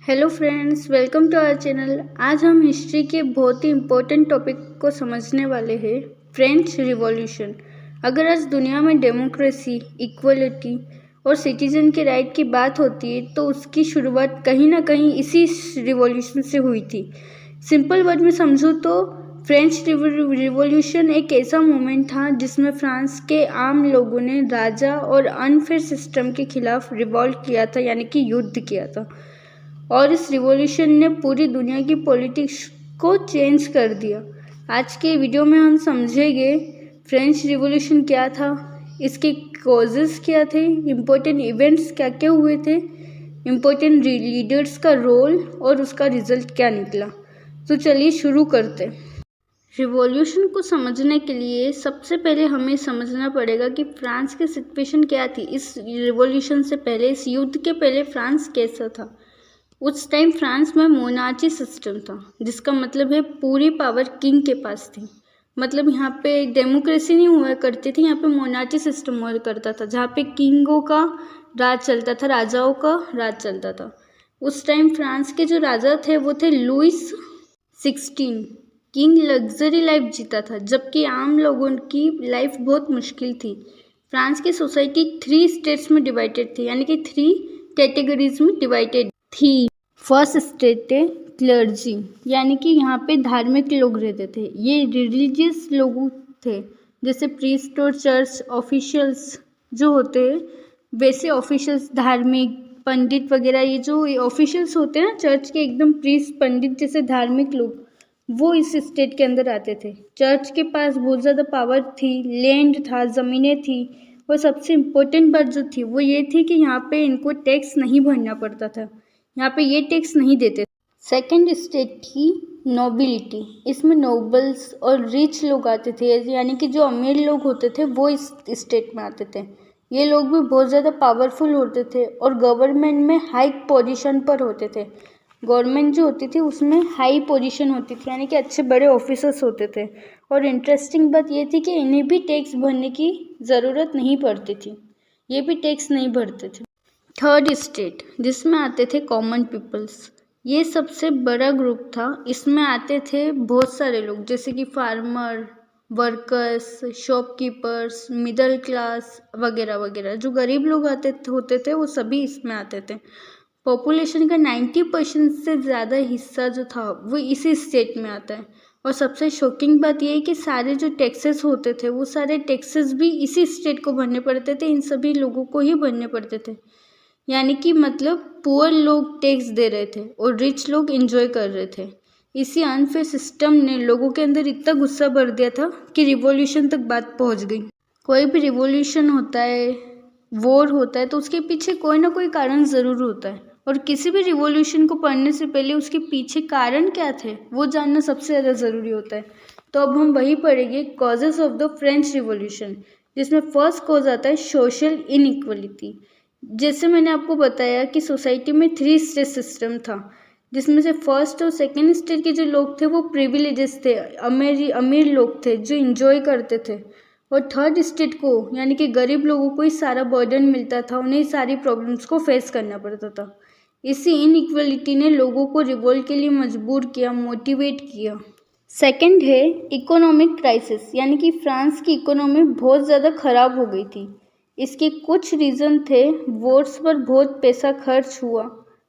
Hello friends, welcome to our channel. आज हम history के बहुत ही इम्पोर्टेंट टॉपिक को समझने वाले हैं, फ्रेंच रिवॉल्यूशन। अगर आज दुनिया में डेमोक्रेसी, इक्वलिटी और सिटीजन के राइट की बात होती है तो उसकी शुरुआत कहीं ना कहीं इसी रिवॉल्यूशन से हुई थी। सिंपल वर्ड में समझूँ तो फ्रेंच रिवॉल्यूशन एक ऐसा मूवमेंट था जिसमें फ्रांस के आम लोगों ने राजा और अनफेयर सिस्टम के खिलाफ रिवॉल्ट किया था, यानी कि युद्ध किया था। और इस रिवॉल्यूशन ने पूरी दुनिया की पॉलिटिक्स को चेंज कर दिया। आज के वीडियो में हम समझेंगे फ्रेंच रिवॉल्यूशन क्या था, इसके कॉजेस क्या थे, इम्पोर्टेंट इवेंट्स क्या क्या हुए थे, इम्पोर्टेंट लीडर्स का रोल और उसका रिजल्ट क्या निकला। तो चलिए शुरू करते। रिवॉल्यूशन को समझने के लिए सबसे पहले हमें समझना पड़ेगा कि फ्रांस की सिचुएशन क्या थी। इस रिवॉल्यूशन से पहले, इस युद्ध के पहले फ्रांस कैसा था। उस टाइम फ्रांस में मोनार्ची सिस्टम था, जिसका मतलब है पूरी पावर किंग के पास थी। मतलब यहाँ पे डेमोक्रेसी नहीं हुआ करती थी, यहाँ पे मोनार्ची सिस्टम हुआ करता था, जहाँ पे किंगों का राज चलता था, राजाओं का राज चलता था। उस टाइम फ्रांस के जो राजा थे वो थे लुइस 16। किंग लग्जरी लाइफ जीता था, जबकि आम लोगों की लाइफ बहुत मुश्किल थी। फ्रांस की सोसाइटी 3 स्टेट्स में डिवाइडेड थी, यानी कि 3 कैटेगरीज में डिवाइडेड थी। फर्स्ट स्टेट है क्लर्जी, यानी कि यहाँ पे धार्मिक लोग रहते थे। ये रिलीजियस लोग थे, जैसे प्रीस्ट और चर्च ऑफिशियल्स जो होते हैं, वैसे ऑफिशियल्स, धार्मिक पंडित वगैरह, ये जो ऑफिशियल्स होते हैं ना चर्च के, एकदम प्रीस्ट पंडित जैसे धार्मिक लोग, वो इस स्टेट के अंदर आते थे। चर्च के पास बहुत ज़्यादा पावर थी, लैंड था, ज़मीनें थी। और सबसे इम्पोर्टेंट बात जो थी वो ये थी कि यहाँ पे इनको टैक्स नहीं भरना पड़ता था, यहाँ पे ये टैक्स नहीं देते। सेकंड स्टेट थी नोबिलिटी। इसमें नोबल्स और रिच लोग आते थे, यानी कि जो अमीर लोग होते थे वो इस स्टेट में आते थे। ये लोग भी बहुत ज़्यादा पावरफुल होते थे और गवर्नमेंट में हाई पोजीशन पर होते थे। गवर्नमेंट जो होती थी उसमें हाई पोजीशन होती थी, यानी कि अच्छे बड़े ऑफिसर्स होते थे। और इंटरेस्टिंग बात ये थी कि इन्हें भी टैक्स भरने की ज़रूरत नहीं पड़ती थी, ये भी टैक्स नहीं भरते थे। थर्ड स्टेट, जिसमें आते थे कॉमन पीपल्स। ये सबसे बड़ा ग्रुप था। इसमें आते थे बहुत सारे लोग, जैसे कि farmer, workers, shopkeepers, middle class वगैरह वगैरह। जो गरीब लोग होते थे वो सभी इसमें आते थे। पॉपुलेशन का 90% से ज़्यादा हिस्सा जो था वो इसी स्टेट में आता है। और सबसे शॉकिंग बात यह है कि सारे जो टैक्सेस होते थे वो सारे टैक्सेस भी इसी स्टेट को भरने पड़ते थे, इन सभी लोगों को ही भरने पड़ते थे। यानी कि मतलब पुअर लोग टैक्स दे रहे थे और रिच लोग एंजॉय कर रहे थे। इसी अनफेयर सिस्टम ने लोगों के अंदर इतना गुस्सा भर दिया था कि रिवॉल्यूशन तक बात पहुंच गई। कोई भी रिवॉल्यूशन होता है, वॉर होता है, तो उसके पीछे कोई ना कोई कारण ज़रूर होता है। और किसी भी रिवॉल्यूशन को पढ़ने से पहले उसके पीछे कारण क्या थे वो जानना सबसे ज़्यादा ज़रूरी होता है। तो अब हम वही पढ़ेंगे, causes of the French revolution, जिसमें फर्स्ट कॉज आता है सोशल इनइक्वलिटी। जैसे मैंने आपको बताया कि सोसाइटी में 3 स्टेट सिस्टम था, जिसमें से फर्स्ट और सेकंड स्टेट के जो लोग थे वो प्रिविलेजेस थे, अमीर लोग थे जो एंजॉय करते थे। और थर्ड स्टेट को, यानी कि गरीब लोगों को ही सारा बर्डन मिलता था, उन्हें सारी प्रॉब्लम्स को फेस करना पड़ता था। इसी इनइक्वलिटी ने लोगों को रिवोल्ट के लिए मजबूर किया, मोटिवेट किया। सेकंड है इकोनॉमिक क्राइसिस, यानी कि फ्रांस की इकोनॉमी बहुत ज़्यादा ख़राब हो गई थी। इसके कुछ रीज़न थे। वॉर्स पर बहुत पैसा खर्च हुआ,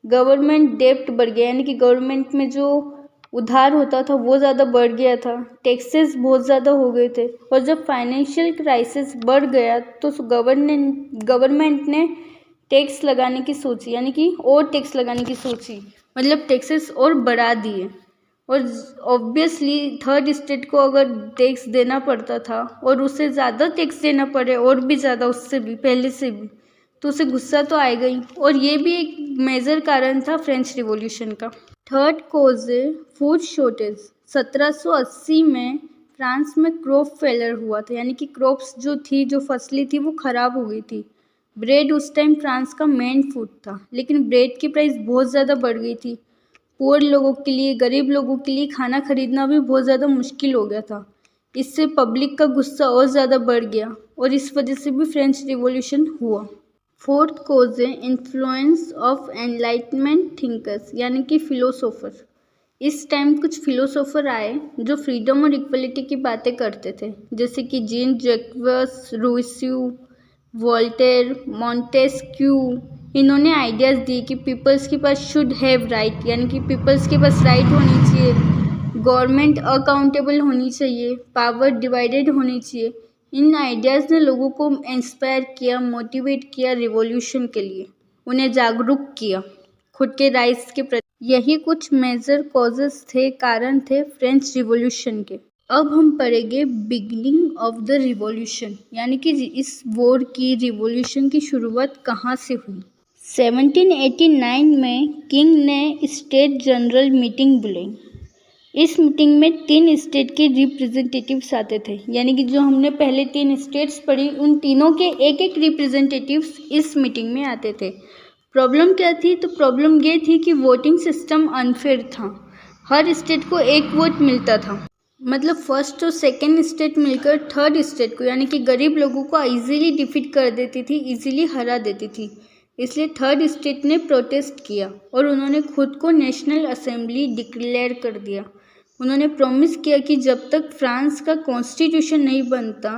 गवर्नमेंट डेप्ट बढ़ गया, यानी कि गवर्नमेंट में जो उधार होता था वो ज़्यादा बढ़ गया था, टैक्सेस बहुत ज़्यादा हो गए थे। और जब फाइनेंशियल क्राइसिस बढ़ गया तो गवर्नमेंट ने टैक्स लगाने की सोची, यानी कि और टैक्स लगाने की सोची, मतलब टैक्सेस और बढ़ा दिए। और ऑब्वियसली थर्ड स्टेट को अगर टैक्स देना पड़ता था और उसे ज़्यादा टैक्स देना पड़े, और भी ज़्यादा, उससे भी पहले से भी, तो उसे गुस्सा तो आएगा ही। और ये भी एक मेजर कारण था फ्रेंच रिवॉल्यूशन का। थर्ड कॉज है फूड शॉर्टेज। 1780 में फ्रांस में क्रॉप फेलर हुआ था, यानी कि क्रॉप्स जो थी, जो फसलें थी, वो ख़राब हो गई थी। ब्रेड उस टाइम फ्रांस का मेन फूड था, लेकिन ब्रेड की प्राइस बहुत ज़्यादा बढ़ गई थी। पुअर लोगों के लिए, गरीब लोगों के लिए खाना खरीदना भी बहुत ज़्यादा मुश्किल हो गया था। इससे पब्लिक का गुस्सा और ज़्यादा बढ़ गया और इस वजह से भी फ्रेंच रिवॉल्यूशन हुआ। फोर्थ कोज है इन्फ्लुएंस ऑफ एनलाइटमेंट थिंकर्स यानी कि फिलोसोफर। इस टाइम कुछ फिलोसोफर आए जो फ्रीडम और इक्वलिटी की बातें करते थे, जैसे कि जीन जैक्वस रूसो, वोल्टेयर, मॉन्टेस्क्यू। इन्होंने आइडियाज़ दिए कि पीपल्स के पास शुड हैव राइट, यानी कि पीपल्स के पास राइट होनी चाहिए, गवर्नमेंट अकाउंटेबल होनी चाहिए, पावर डिवाइडेड होनी चाहिए। इन आइडियाज़ ने लोगों को इंस्पायर किया, मोटिवेट किया रिवॉल्यूशन के लिए, उन्हें जागरूक किया खुद के राइट्स के प्रति। यही कुछ मेजर कॉजेस थे, कारण थे फ्रेंच रिवॉल्यूशन के। अब हम पढ़ेंगे बिगनिंग ऑफ द रिवॉल्यूशन, यानी कि इस वॉर की रिवॉल्यूशन की शुरुआत कहाँ से हुई। 1789 में किंग ने स्टेट जनरल मीटिंग बुलाई। इस मीटिंग में 3 स्टेट के रिप्रेजेंटेटिव्स आते थे, यानी कि जो हमने पहले 3 स्टेट्स पढ़ी उन तीनों के एक एक रिप्रेजेंटेटिव्स इस मीटिंग में आते थे। प्रॉब्लम क्या थी? तो प्रॉब्लम ये थी कि वोटिंग सिस्टम अनफेयर था। हर स्टेट को एक वोट मिलता था, मतलब फर्स्ट और सेकेंड स्टेट मिलकर थर्ड स्टेट को, यानी कि गरीब लोगों को इजीली डिफीट कर देती थी, इजीली हरा देती थी। इसलिए थर्ड स्टेट ने प्रोटेस्ट किया और उन्होंने खुद को नेशनल असेंबली डिक्लेयर कर दिया। उन्होंने प्रॉमिस किया कि जब तक फ्रांस का कॉन्स्टिट्यूशन नहीं बनता,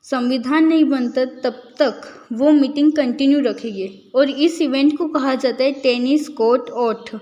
संविधान नहीं बनता, तब तक वो मीटिंग कंटिन्यू रखेंगे। और इस इवेंट को कहा जाता है टेनिस कोर्ट ओथ।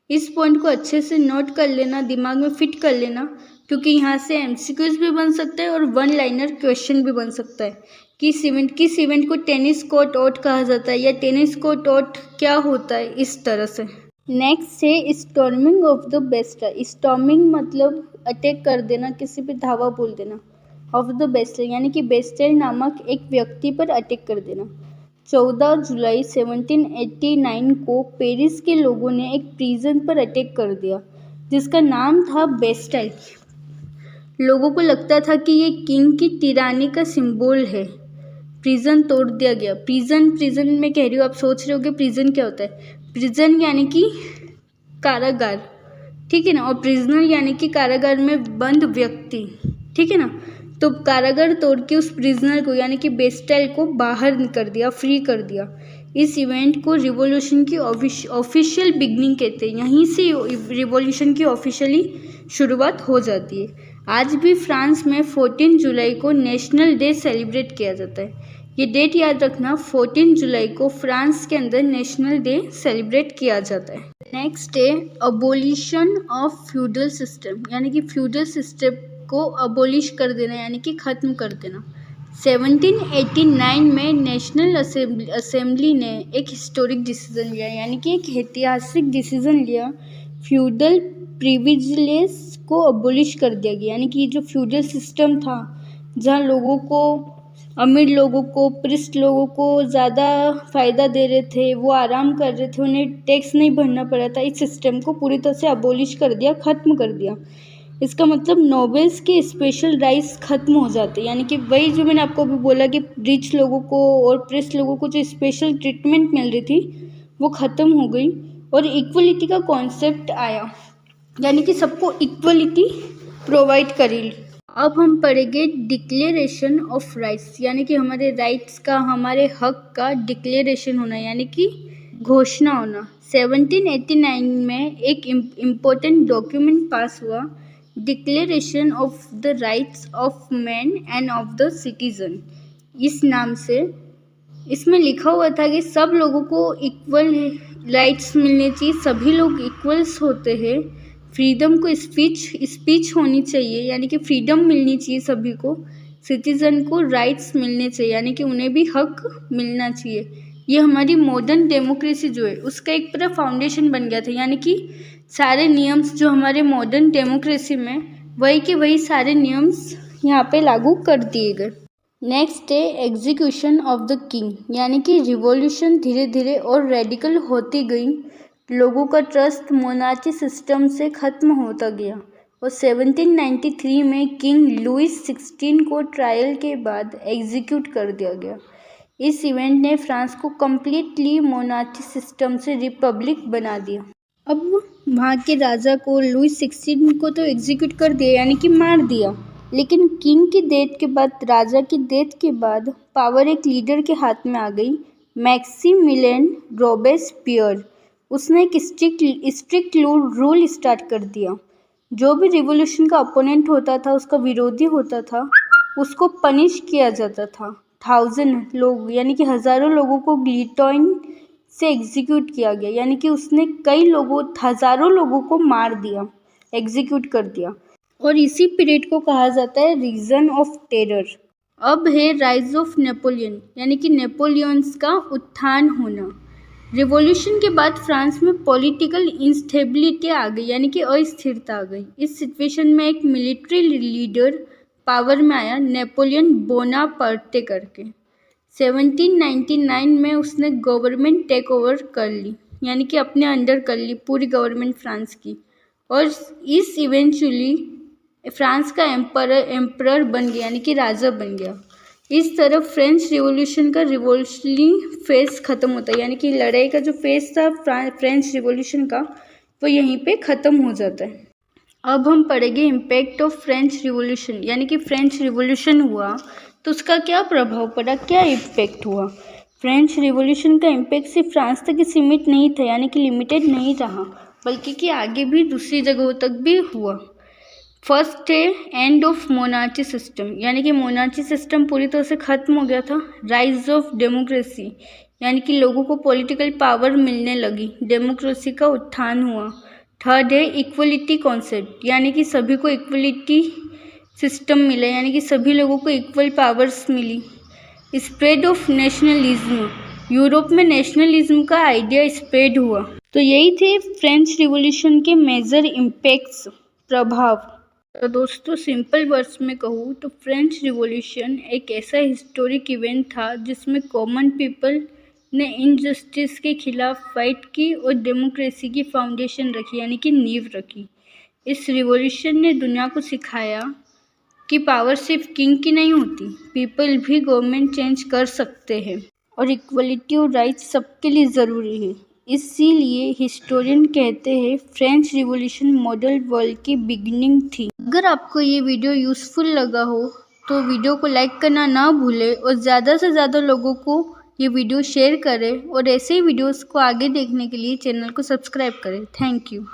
इस पॉइंट को अच्छे से नोट कर लेना, दिमाग में फिट कर लेना, क्योंकि यहाँ से एमसीक्यूज भी बन सकता है और वन लाइनर क्वेश्चन भी बन सकता है। किस इवेंट को टेनिस कोर्ट ओथ कहा जाता है या टेनिस कोर्ट ओथ क्या होता है, इस तरह से। नेक्स्ट है storming of the Bastille. Storming मतलब अटैक कर देना, किसी पे धावा बोल देना। ऑफ द बेस्टाइल यानी कि बेस्टाइल नामक एक व्यक्ति पर अटैक कर देना। 14 जुलाई 1789 को पेरिस के लोगों ने एक प्रिजन पर अटैक कर दिया जिसका नाम था बेस्टाइल। लोगों को लगता था कि ये किंग की तिरानी का सिंबल है। प्रिजन तोड़ दिया गया। प्रिजन में कह रही हूँ, आप सोच रहे होगे प्रिजन क्या होता है। प्रिजन यानी कि कारागार, ठीक है ना, और प्रिजनर यानी कि कारागार में बंद व्यक्ति, ठीक है ना। तो कारागार तोड़ के उस प्रिजनर को यानी कि बेस्टाइल को बाहर कर दिया, फ्री कर दिया। इस इवेंट को रिवॉल्यूशन की ऑफिशियल बिगनिंग कहते हैं। यहीं से रिवॉल्यूशन की ऑफिशियली शुरुआत हो जाती है। आज भी फ्रांस में 14 जुलाई को नेशनल डे सेलिब्रेट किया जाता है। ये डेट याद रखना, 14 जुलाई को फ्रांस के अंदर नेशनल डे सेलिब्रेट किया जाता है। Next day abolition of feudal system, यानी कि फ्यूडल सिस्टम को अबोलिश कर देना, यानी कि ख़त्म कर देना। 1789 में नेशनल असेंबली ने एक हिस्टोरिक डिसीजन लिया, यानी कि एक ऐतिहासिक डिसीजन लिया। फ्यूडल प्रिविलेज को अबोलिश कर दिया गया, यानी कि जो फ्यूडल सिस्टम था जहाँ लोगों को, अमीर लोगों को, प्रिस्ट लोगों को ज़्यादा फ़ायदा दे रहे थे, वो आराम कर रहे थे, उन्हें टैक्स नहीं भरना पड़ा था, इस सिस्टम को पूरी तरह से अबोलिश कर दिया, ख़त्म कर दिया। इसका मतलब नोबेल्स के स्पेशल राइट्स ख़त्म हो जाते, यानी कि वही जो मैंने आपको अभी बोला कि रिच लोगों को और प्रिस्ट लोगों को जो स्पेशल ट्रीटमेंट मिल रही थी वो ख़त्म हो गई और इक्वलिटी का कॉन्सेप्ट आया, यानी कि सबको इक्वलिटी प्रोवाइड करी। अब हम पढ़ेंगे डिक्लेरेशन ऑफ राइट्स, यानी कि हमारे राइट्स का, हमारे हक का डिक्लेरेशन होना, यानी कि घोषणा होना। 1789 में एक इम्पोर्टेंट डॉक्यूमेंट पास हुआ, declaration of the rights of man end of the citizen, इस नाम से। इसमें लिखा हुआ था कि सब लोगों को इक्वल राइट्स मिलने चाहिए, सभी लोग इक्वल्स होते हैं। फ्रीडम को स्पीच होनी चाहिए, यानी कि फ्रीडम मिलनी चाहिए सभी को। सिटीजन को राइट्स मिलने चाहिए, यानी कि उन्हें भी हक मिलना चाहिए। ये हमारी मॉडर्न डेमोक्रेसी जो है उसका एक पूरा फाउंडेशन बन गया था, यानी कि सारे नियम्स जो हमारे मॉडर्न डेमोक्रेसी में वही के वही सारे नियम्स यहाँ पे लागू कर दिए गए। नेक्स्ट है एग्जीक्यूशन ऑफ द किंग, यानी कि रिवॉल्यूशन धीरे धीरे और रेडिकल होती गई। लोगों का ट्रस्ट मोनार्ची सिस्टम से ख़त्म होता गया और 1793 में किंग लुइस 16 को ट्रायल के बाद एग्जीक्यूट कर दिया गया। इस इवेंट ने फ्रांस को कम्प्लीटली मोनार्ची सिस्टम से रिपब्लिक बना दिया। अब वहाँ के राजा को, लुइस 16 को तो एग्जीक्यूट कर दिया, यानी कि मार दिया, लेकिन किंग की डेथ के बाद, राजा की डेथ के बाद पावर एक लीडर के हाथ में आ गई मैक्सिमिलियन रोबेस्पियर। उसने एक स्ट्रिक्ट रूल स्टार्ट कर दिया। जो भी रिवॉल्यूशन का अपोनेंट होता था, उसका विरोधी होता था, उसको पनिश किया जाता था। 1000 लोग यानी कि हज़ारों लोगों को गिलोटिन से एग्जीक्यूट किया गया, यानी कि उसने हज़ारों लोगों को मार दिया, एग्जीक्यूट कर दिया। और इसी पीरियड को कहा जाता है रीजन ऑफ टेरर। अब है राइज ऑफ नेपोलियन, यानी कि नेपोलियंस का उत्थान होना। रिवॉल्यूशन के बाद फ्रांस में पॉलिटिकल इंस्टेबिलिटी आ गई, यानी कि अस्थिरता आ गई। इस सिचुएशन में एक मिलिट्री लीडर पावर में आया, नेपोलियन बोनापार्टे करके। 1799 में उसने गवर्नमेंट टेक ओवर कर ली, यानी कि अपने अंडर कर ली पूरी गवर्नमेंट फ्रांस की। और इस इवेंचुअली फ्रांस का एम्परर बन गया, यानी कि राजा बन गया। इस तरह फ्रेंच रिवॉल्यूशन का रिवॉल्यूशनरी फेज खत्म होता है, यानी कि लड़ाई का जो फेज था फ्रेंच रिवॉल्यूशन का, वो यहीं पे ख़त्म हो जाता है। अब हम पढ़ेंगे इम्पैक्ट ऑफ फ्रेंच रिवॉल्यूशन, यानी कि फ्रेंच रिवॉल्यूशन हुआ तो उसका क्या प्रभाव पड़ा, क्या इम्पैक्ट हुआ। फ्रेंच रिवॉल्यूशन का इम्पैक्ट सिर्फ फ्रांस तक ही सीमित नहीं था, यानी कि लिमिटेड नहीं रहा, बल्कि कि आगे भी दूसरी जगहों तक भी हुआ। फर्स्ट है एंड ऑफ मोनार्ची सिस्टम, यानी कि मोनार्ची सिस्टम पूरी तरह से ख़त्म हो गया था। राइज ऑफ डेमोक्रेसी, यानी कि लोगों को पॉलिटिकल पावर मिलने लगी, डेमोक्रेसी का उत्थान हुआ। थर्ड है इक्वलिटी कॉन्सेप्ट, यानी कि सभी को इक्वलिटी सिस्टम मिला, यानी कि सभी लोगों को इक्वल पावर्स मिली। स्प्रेड ऑफ नेशनलिज्म, यूरोप में नेशनलिज्म का आइडिया स्प्रेड हुआ। तो यही थे फ्रेंच रिवॉल्यूशन के मेजर इम्पैक्ट्स, प्रभाव। तो दोस्तों सिंपल वर्ड्स में कहूँ तो फ्रेंच रिवॉल्यूशन एक ऐसा हिस्टोरिक इवेंट था जिसमें कॉमन पीपल ने इनजस्टिस के खिलाफ फाइट की और डेमोक्रेसी की फाउंडेशन रखी, यानी कि नींव रखी। इस रिवॉल्यूशन ने दुनिया को सिखाया कि पावर सिर्फ किंग की नहीं होती, पीपल भी गवर्नमेंट चेंज कर सकते हैं और इक्वलिटी और राइट्स सबके लिए ज़रूरी है। इसीलिए हिस्टोरियन कहते हैं फ्रेंच रिवॉल्यूशन मॉडल वर्ल्ड की बिगिनिंग थी। अगर आपको ये वीडियो यूज़फुल लगा हो तो वीडियो को लाइक करना ना भूलें और ज़्यादा से ज़्यादा लोगों को ये वीडियो शेयर करें और ऐसे ही वीडियोस को आगे देखने के लिए चैनल को सब्सक्राइब करें। Thank you.